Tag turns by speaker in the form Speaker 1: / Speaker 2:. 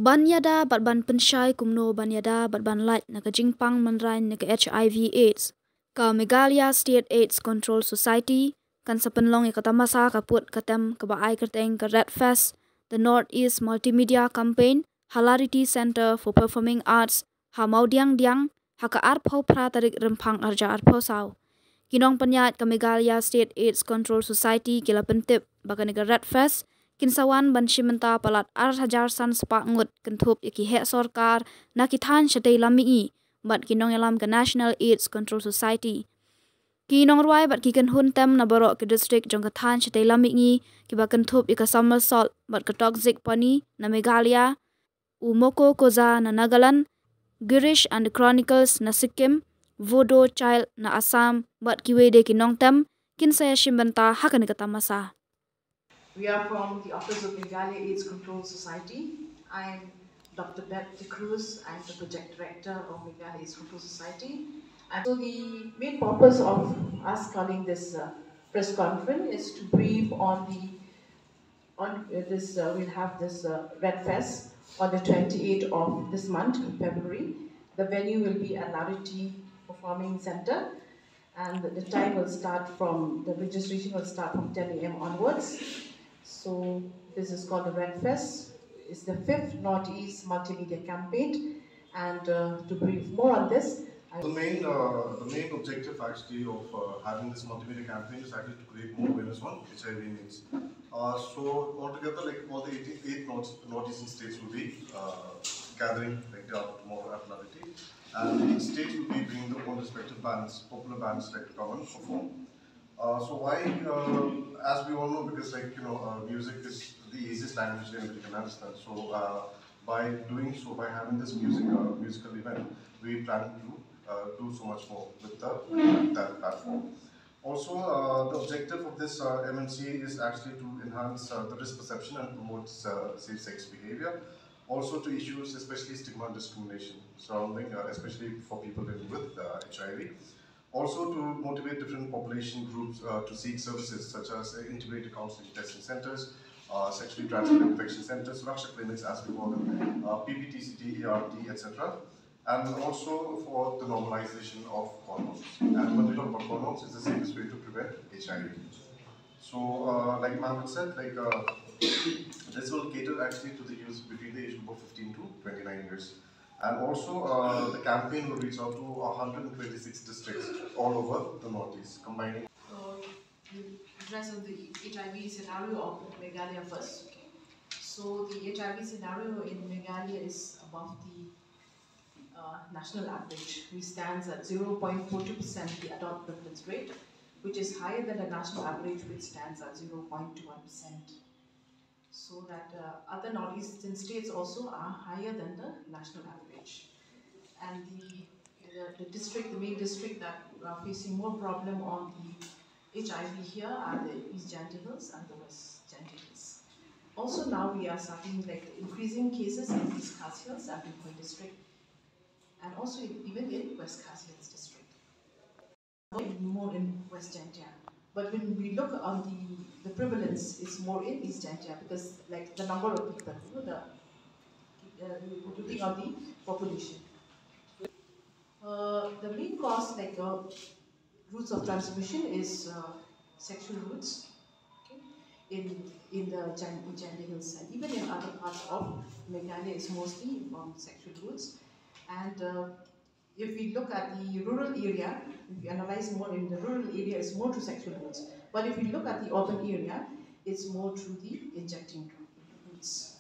Speaker 1: Banyada batban pensyai kumno banyada batban light naka Jingpang Mynraiñ naka HIV AIDS ka Meghalaya State AIDS Control Society kan sapenlong ikata masa kaput katem kabaai kerteng ka Red Fest the Northeast Multimedia Campaign Hilarity Center for Performing Arts ha maudiang diang ha ka arpau pra tarik rempang arja arpau saw kinong penyat ka Meghalaya State AIDS Control Society kila pentip baka nega Red Fest kinsawan ban shimenta palat 8,000 san sepak ngut kentup iki hek sorkar nakithan syatay lami bat kinong elam ke National AIDS Control Society kinong ruai bat kiken hun tem na borok ke district jong kathan syatay lami kiba kentup ika summer salt bat ke toxic pani na Meghalaya Umoko Koza na Nagaland Girish and the Chronicles na Sikkim Vodo Child na Assam bat kiwede kinong tem kinsaya shimbenta hakan kata masa.
Speaker 2: We are from the Office of Meghalaya AIDS Control Society. I'm Dr. Beth De Cruz. I'm the Project Director of Meghalaya AIDS Control Society. And so the main purpose of us calling this press conference is to brief on this. We'll have this Red Fest on the 28th of this month, February. The venue will be at Larity Performing Center, and the time will start from the registration will start from 10 a.m. onwards. So this is called the Red Fest. It's the 5th Northeast Multimedia Campaign, and to brief more on this,
Speaker 3: the main objective actually of having this multimedia campaign is actually to create more awareness on HIV/AIDS. So altogether, like all the 88 northeastern states will be gathering like tomorrow at Larity, and each state will be bringing their own respective bands, popular bands like to come and perform. So why, as we all know, because music is the easiest language anybody can understand. So by doing so, by having this musical event, we plan to do so much more with that platform. Also, the objective of this MNC is actually to enhance the risk perception and promote safe sex behavior. Also to issues, especially stigma and discrimination surrounding, especially for people living with HIV. Also to motivate different population groups to seek services such as integrated counseling testing centers, sexually transmitted infection centers, Raksha clinics as we call them, PPTCT, ART, etc. And also for the normalization of condoms. And when we talk about condoms, it's the safest way to prevent HIV. So like Mohammed said, this will cater actually to the youth between the age group of 15 to 29 years. And also, the campaign will reach out to 126 districts all over the Northeast, combining.
Speaker 2: You address on the HIV scenario of Meghalaya first. Okay. So the HIV scenario in Meghalaya is above the national average. We stand at 0.42% the adult prevalence rate, which is higher than the national average, which stands at 0.21%. So that other northeastern states also are higher than the national average. And the main district that are facing more problem on the HIV here are the East Janty Hills and the West Janty Hills. Also now we are starting increasing cases in East Khas Hills and Hikai district, and also even in West Khas Hills district. More in West Janty. But when we look on the prevalence, it's more in East Janty because the number of people, looking on the population. The main cause, routes of transmission is sexual routes, okay, in the Janty Hills, and even in other parts of Meghalaya is mostly from sexual routes. And if we look at the rural area, if we analyze more in the rural area, it's more to sexual routes. But if we look at the urban area, it's more through the injecting routes.